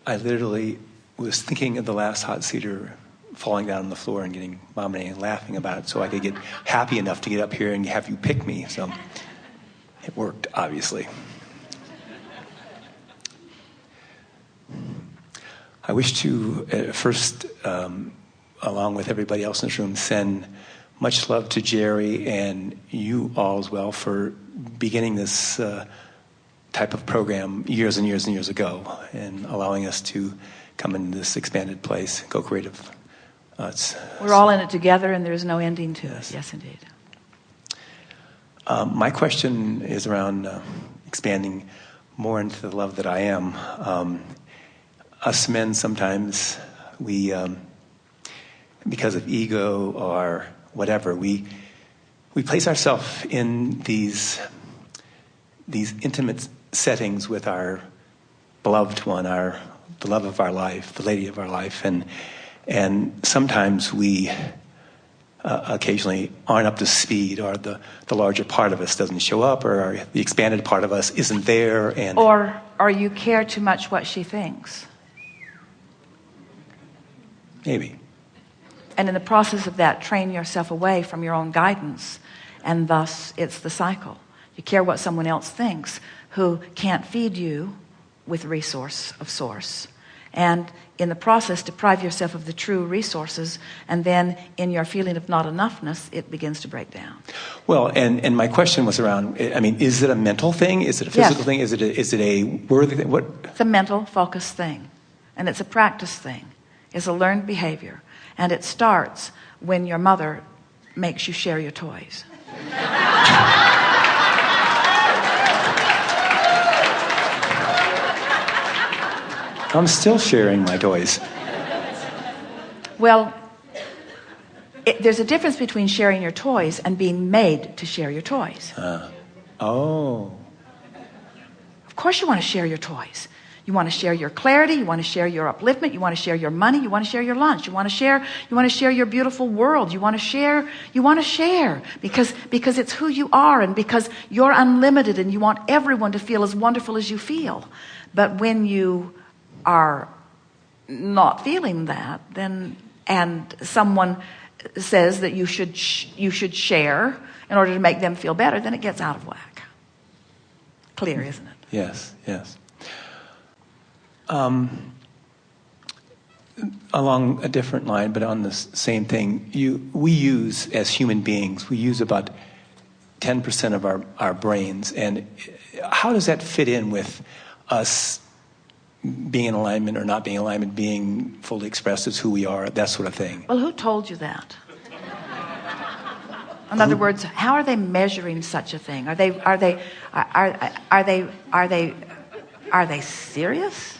I literally was thinking of the last hot cedar falling down on the floor and getting vomiting and laughing about it so I could get happy enough to get up here and have you pick me. So it worked, obviously. I wish to first, along with everybody else in this room, send much love to Jerry and you all as well for beginning this type of program years and years and years ago and allowing us to come into this expanded place, go creative. We're all in it together and there's no ending to it. Yes, indeed. My question is around expanding more into the love that I am. Us men sometimes, we, because of ego or whatever, we place ourselves in these intimate settings with our beloved one, the love of our life, the lady of our life, and sometimes we occasionally aren't up to speed, or the larger part of us doesn't show up, or the expanded part of us isn't there, or you care too much what she thinks. Maybe. And in the process of that, train yourself away from your own guidance, and thus it's the cycle. You care what someone else thinks who can't feed you with resource of source, and in the process deprive yourself of the true resources, and then in your feeling of not enoughness it begins to break down. Well, and my question was around, I mean, is it a mental thing? Is it a physical thing? Is it a worthy thing? What? It's a mental focus thing, and it's a practice thing. It's a learned behavior, and it starts when your mother makes you share your toys. I'm still sharing my toys. Well, there's a difference between sharing your toys and being made to share your toys. Oh. Of course you want to share your toys. You want to share your clarity, you want to share your upliftment, you want to share your money, you want to share your lunch, you want to share your beautiful world, you want to share because it's who you are, and because you're unlimited and you want everyone to feel as wonderful as you feel. But when you are not feeling that, then, and someone says that you should share in order to make them feel better, then it gets out of whack. Clear, isn't it? Yes, yes. Along a different line, but on the same thing, we use, as human beings, we use about 10% of our brains. And how does that fit in with us being in alignment or not being in alignment, being fully expressed as who we are, that sort of thing? Well, who told you that? In other words, how are they measuring such a thing? Are they serious?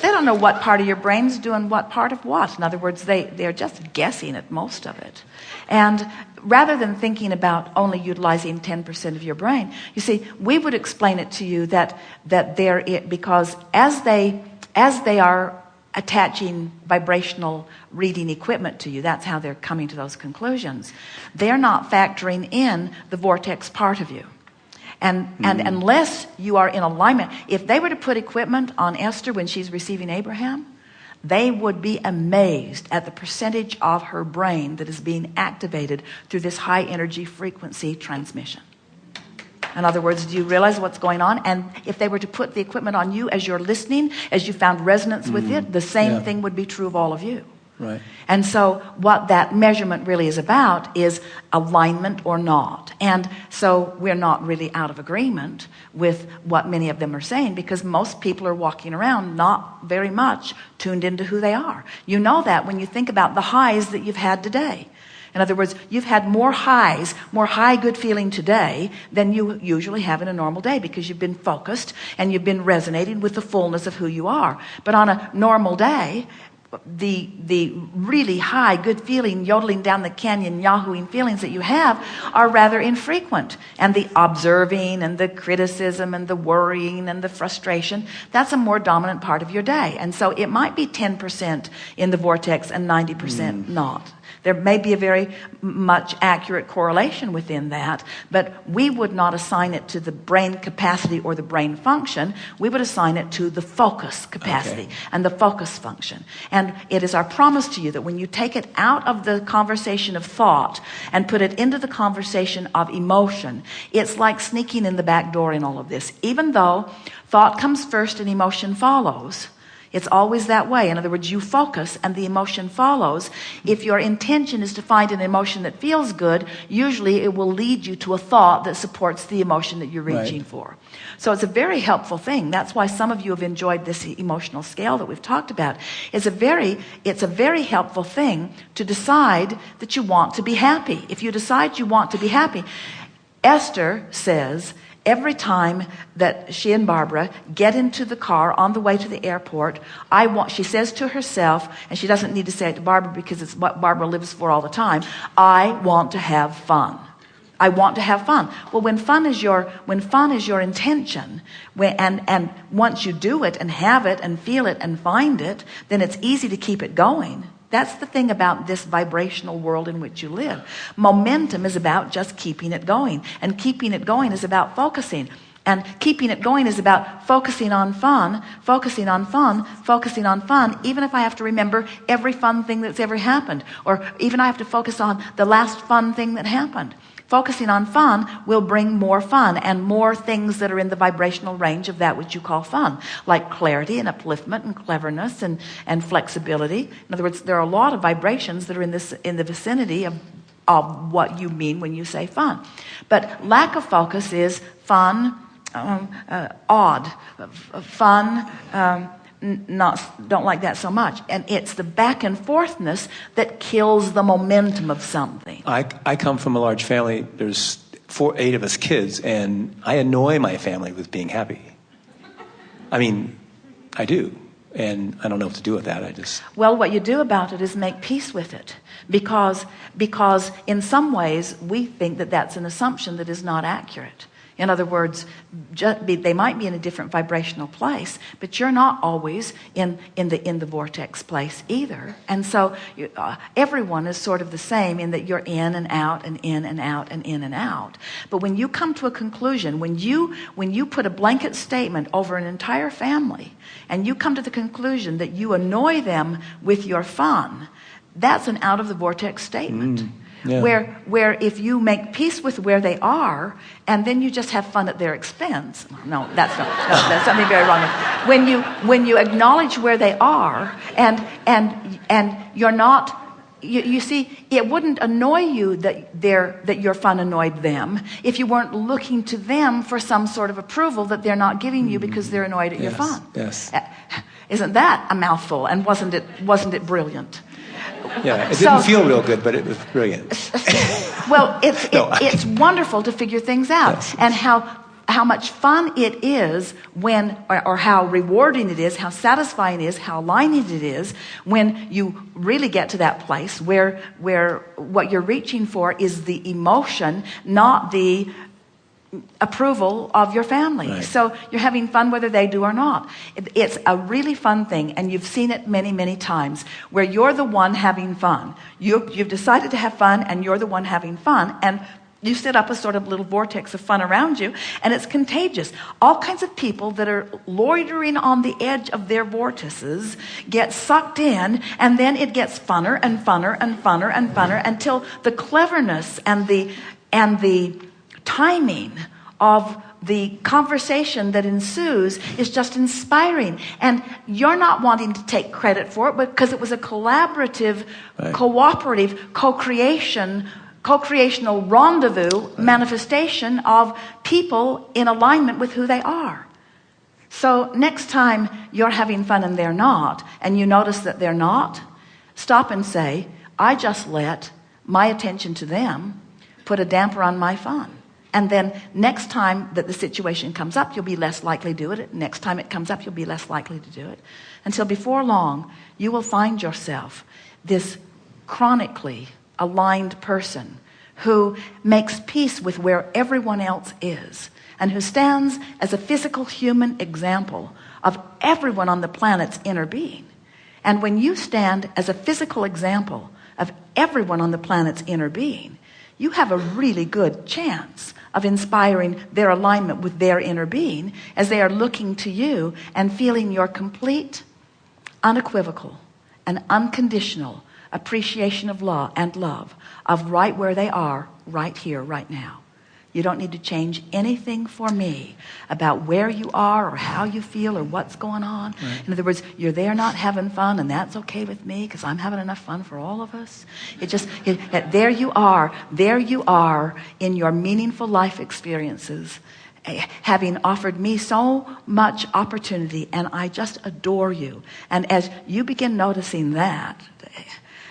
They don't know what part of your brain's doing what part of what. In other words, they're just guessing at most of it. And rather than thinking about only utilizing 10% of your brain, you see, we would explain it to you that because as they are attaching vibrational reading equipment to you, that's how they're coming to those conclusions. They're not factoring in the vortex part of you. And unless you are in alignment, if they were to put equipment on Esther when she's receiving Abraham, they would be amazed at the percentage of her brain that is being activated through this high energy frequency transmission. In other words, do you realize what's going on? And if they were to put the equipment on you as you're listening, as you found resonance with it, the same thing would be true of all of you. Right. And so what that measurement really is about is alignment or not. And so we're not really out of agreement with what many of them are saying, because most people are walking around not very much tuned into who they are. You know that when you think about the highs that you've had today. In other words, you've had more highs, more high good feeling today than you usually have in a normal day, because you've been focused and you've been resonating with the fullness of who you are. But on a normal day, the really high good feeling, yodeling down the canyon, yahooing feelings that you have are rather infrequent. And the observing and the criticism and the worrying and the frustration, that's a more dominant part of your day. And so it might be 10% in the vortex and 90% not. There may be a very much accurate correlation within that, but we would not assign it to the brain capacity or the brain function. We would assign it to the focus capacity and the focus function. And it is our promise to you that when you take it out of the conversation of thought and put it into the conversation of emotion, it's like sneaking in the back door in all of this. Even though thought comes first and emotion follows, it's always that way. In other words, you focus and the emotion follows. If your intention is to find an emotion that feels good, usually it will lead you to a thought that supports the emotion that you're reaching for. So it's a very helpful thing. That's why some of you have enjoyed this emotional scale that we've talked about. It's a very helpful thing to decide that you want to be happy. If you decide you want to be happy, Esther says, every time that she and Barbara get into the car on the way to the airport, she says to herself, and she doesn't need to say it to Barbara because it's what Barbara lives for all the time, I want to have fun. I want to have fun. Well, when fun is your intention, and once you do it and have it and feel it and find it, then it's easy to keep it going. That's the thing about this vibrational world in which you live. Momentum is about just keeping it going. And keeping it going is about focusing. And keeping it going is about focusing on fun, focusing on fun, focusing on fun, even if I have to remember every fun thing that's ever happened. Or even I have to focus on the last fun thing that happened. Focusing on fun will bring more fun and more things that are in the vibrational range of that which you call fun, like clarity and upliftment and cleverness and flexibility. In other words, there are a lot of vibrations that are in the vicinity of what you mean when you say fun. But lack of focus is fun, odd, fun, don't like that so much. And it's the back and forthness that kills the momentum of something. I come from a large family. There's 8 of us kids, and I annoy my family with being happy. I mean, I do. And I don't know what to do with that. Well, what you do about it is make peace with it. Because in some ways, we think that that's an assumption that is not accurate. In other words, they might be in a different vibrational place, but you're not always in the vortex place either. And so everyone is sort of the same in that you're in and out and in and out and in and out. But when you come to a conclusion, when you put a blanket statement over an entire family, and you come to the conclusion that you annoy them with your fun, that's an out of the vortex statement. Yeah. Where if you make peace with where they are, and then you just have fun at their expense. No, that's something very wrong. When you acknowledge where they are, and you're not, you see, it wouldn't annoy you that your fun annoyed them if you weren't looking to them for some sort of approval that they're not giving you because they're annoyed at your fun. Yes. Isn't that a mouthful? And wasn't it brilliant? Yeah, it didn't feel real good, but it was brilliant. Well, it's wonderful to figure things out. Yes. And how much fun it is when, or how rewarding it is, how satisfying it is, how aligning it is when you really get to that place where what you're reaching for is the emotion, not the approval of your family. Right. So you're having fun whether they do or not. It's a really fun thing, and you've seen it many, many times where you're the one having fun. You've decided to have fun, and you're the one having fun, and you set up a sort of little vortex of fun around you, and it's contagious. All kinds of people that are loitering on the edge of their vortices get sucked in, and then it gets funner and funner and funner and funner until the cleverness and the timing of the conversation that ensues is just inspiring. And you're not wanting to take credit for it because it was a collaborative, cooperative, co-creational rendezvous manifestation of people in alignment with who they are. So next time you're having fun and they're not, and you notice that they're not, stop and say, I just let my attention to them put a damper on my fun. And then next time that the situation comes up, you'll be less likely to do it. Next time it comes up, you'll be less likely to do it. Until before long, you will find yourself this chronically aligned person who makes peace with where everyone else is and who stands as a physical human example of everyone on the planet's inner being. And when you stand as a physical example of everyone on the planet's inner being, you have a really good chance of inspiring their alignment with their inner being as they are looking to you and feeling your complete, unequivocal, and unconditional appreciation of law and love of right where they are, right here, right now. You don't need to change anything for me about where you are or how you feel or what's going on. Right. In other words, you're there not having fun, and that's okay with me because I'm having enough fun for all of us. There you are in your meaningful life experiences, having offered me so much opportunity, and I just adore you. And as you begin noticing that,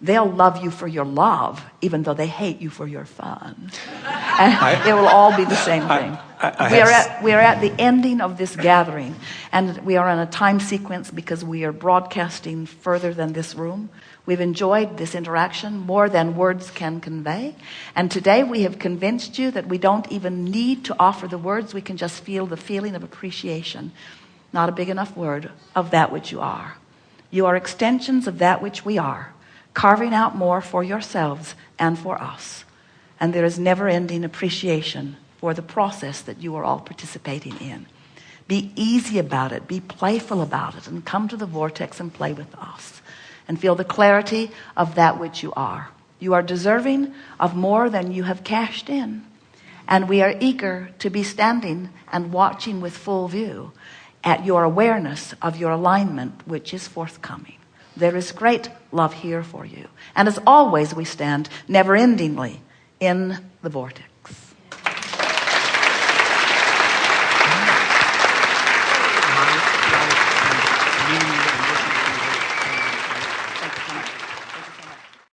they'll love you for your love, even though they hate you for your fun. And it will all be the same thing. We are at the ending of this gathering, and we are in a time sequence because we are broadcasting further than this room. We've enjoyed this interaction more than words can convey. And today we have convinced you that we don't even need to offer the words. We can just feel the feeling of appreciation, not a big enough word, of that which you are. You are extensions of that which we are, carving out more for yourselves and for us. And there is never-ending appreciation for the process that you are all participating in. Be easy about it, be playful about it, and come to the vortex and play with us and feel the clarity of that which you are. You are deserving of more than you have cashed in, and we are eager to be standing and watching with full view at your awareness of your alignment, which is forthcoming. There is great love here for you. And as always, we stand never-endingly in the vortex.